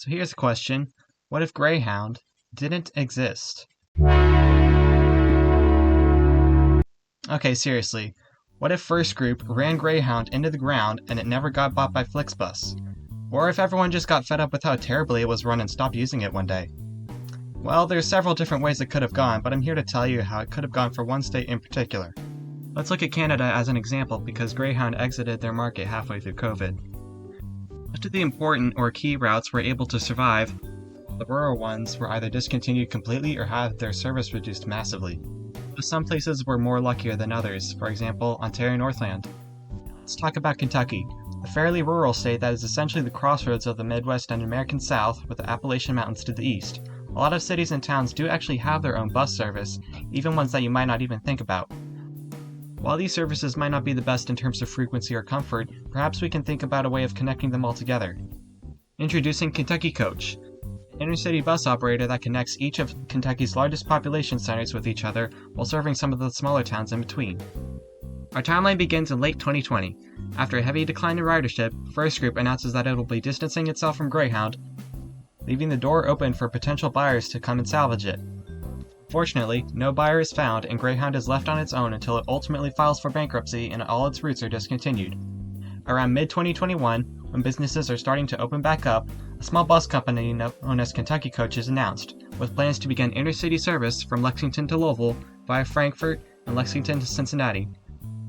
So here's a question. What if Greyhound didn't exist? Okay, seriously. What if First Group ran Greyhound into the ground and it never got bought by Flixbus? Or if everyone just got fed up with how terribly it was run and stopped using it one day? Well, there's several different ways it could have gone, but I'm here to tell you how it could have gone for one state in particular. Let's look at Canada as an example because Greyhound exited their market halfway through COVID. Most of the important or key routes were able to survive. The rural ones were either discontinued completely or had their service reduced massively. But some places were more luckier than others, for example, Ontario Northland. Let's talk about Kentucky, a fairly rural state that is essentially the crossroads of the Midwest and American South with the Appalachian Mountains to the east. A lot of cities and towns do actually have their own bus service, even ones that you might not even think about. While these services might not be the best in terms of frequency or comfort, perhaps we can think about a way of connecting them all together. Introducing Kentucky Coach, an intercity bus operator that connects each of Kentucky's largest population centers with each other while serving some of the smaller towns in between. Our timeline begins in late 2020. After a heavy decline in ridership, First Group announces that it will be distancing itself from Greyhound, leaving the door open for potential buyers to come and salvage it. Fortunately, no buyer is found and Greyhound is left on its own until it ultimately files for bankruptcy and all its routes are discontinued. Around mid-2021, when businesses are starting to open back up, a small bus company known as Kentucky Coach is announced, with plans to begin intercity service from Lexington to Louisville via Frankfort and Lexington to Cincinnati.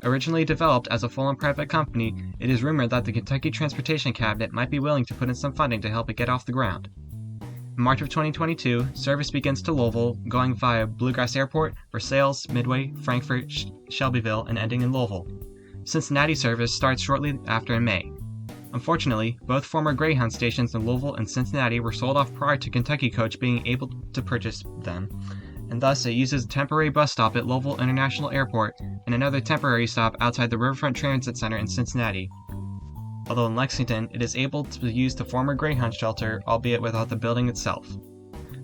Originally developed as a full and private company, it is rumored that the Kentucky Transportation Cabinet might be willing to put in some funding to help it get off the ground. In March of 2022, service begins to Louisville, going via Bluegrass Airport, Versailles, Midway, Frankfort, Shelbyville, and ending in Louisville. Cincinnati service starts shortly after in May. Unfortunately, both former Greyhound stations in Louisville and Cincinnati were sold off prior to Kentucky Coach being able to purchase them, and thus it uses a temporary bus stop at Louisville International Airport and another temporary stop outside the Riverfront Transit Center in Cincinnati. Although in Lexington, it is able to use the former Greyhound shelter, albeit without the building itself.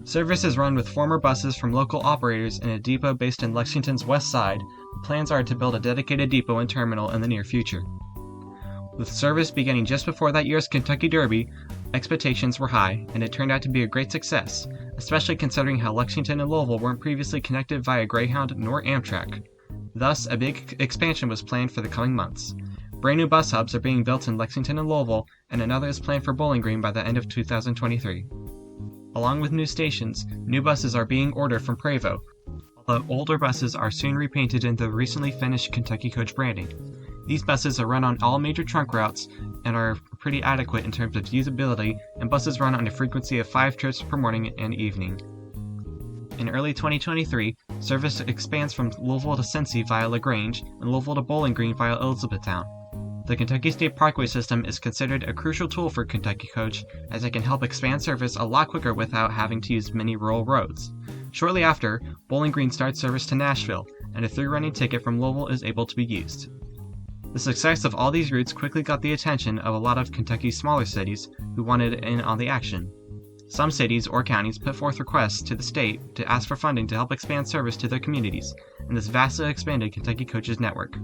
Service is run with former buses from local operators in a depot based in Lexington's west side. Plans are to build a dedicated depot and terminal in the near future. With service beginning just before that year's Kentucky Derby, expectations were high, and it turned out to be a great success, especially considering how Lexington and Louisville weren't previously connected via Greyhound nor Amtrak. Thus, a big expansion was planned for the coming months. Brand new bus hubs are being built in Lexington and Louisville, and another is planned for Bowling Green by the end of 2023. Along with new stations, new buses are being ordered from Prevost, although older buses are soon repainted in the recently finished Kentucky Coach branding. These buses are run on all major trunk routes and are pretty adequate in terms of usability, and buses run on a frequency of 5 trips per morning and evening. In early 2023, service expands from Louisville to Cincy via LaGrange and Louisville to Bowling Green via Elizabethtown. The Kentucky State Parkway system is considered a crucial tool for Kentucky Coach, as it can help expand service a lot quicker without having to use many rural roads. Shortly after, Bowling Green starts service to Nashville, and a through-running ticket from Louisville is able to be used. The success of all these routes quickly got the attention of a lot of Kentucky's smaller cities who wanted in on the action. Some cities or counties put forth requests to the state to ask for funding to help expand service to their communities, and this vastly expanded Kentucky Coach's network.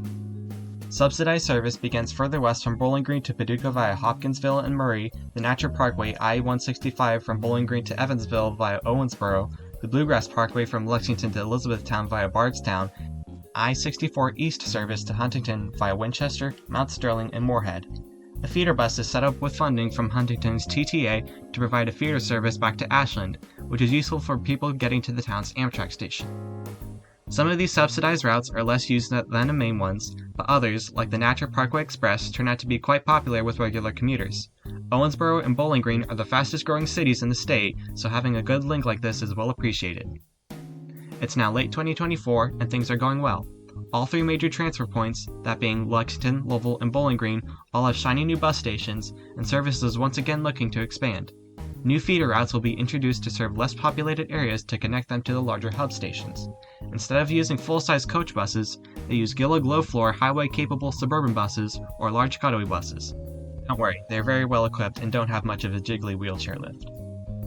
Subsidized service begins further west from Bowling Green to Paducah via Hopkinsville and Murray, the Natural Parkway I-165 from Bowling Green to Evansville via Owensboro, the Bluegrass Parkway from Lexington to Elizabethtown via Bardstown, I-64 East service to Huntington via Winchester, Mount Sterling, and Moorhead. A feeder bus is set up with funding from Huntington's TTA to provide a feeder service back to Ashland, which is useful for people getting to the town's Amtrak station. Some of these subsidized routes are less used than the main ones, but others, like the Natural Parkway Express, turn out to be quite popular with regular commuters. Owensboro and Bowling Green are the fastest growing cities in the state, so having a good link like this is well appreciated. It's now late 2024, and things are going well. All 3 major transfer points, that being Lexington, Louisville, and Bowling Green, all have shiny new bus stations, and service is once again looking to expand. New feeder routes will be introduced to serve less populated areas to connect them to the larger hub stations. Instead of using full-size coach buses, they use Gillig low-floor, highway-capable suburban buses or large cutaway buses. Don't worry, they're very well equipped and don't have much of a jiggly wheelchair lift.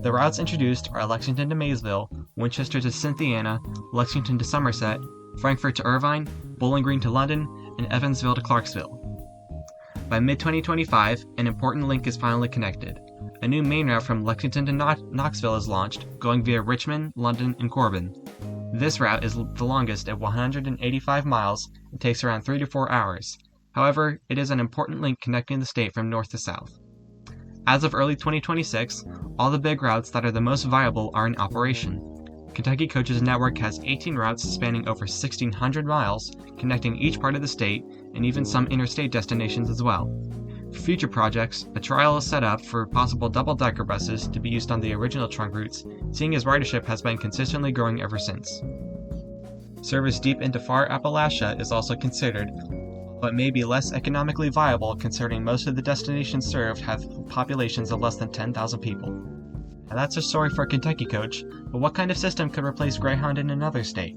The routes introduced are Lexington to Maysville, Winchester to Cynthiana, Lexington to Somerset, Frankfort to Irvine, Bowling Green to London, and Evansville to Clarksville. By mid-2025, an important link is finally connected. a new main route from Lexington to Knoxville is launched, going via Richmond, London, and Corbin. This route is the longest at 185 miles and takes around 3 to 4 hours. However, it is an important link connecting the state from north to south. As of early 2026, all the big routes that are the most viable are in operation. Kentucky Coach's network has 18 routes spanning over 1,600 miles, connecting each part of the state and even some interstate destinations as well. For future projects, a trial is set up for possible double-decker buses to be used on the original trunk routes, seeing as ridership has been consistently growing ever since. Service deep into far Appalachia is also considered, but may be less economically viable considering most of the destinations served have populations of less than 10,000 people. Now that's a story for Kentucky Coach, but what kind of system could replace Greyhound in another state?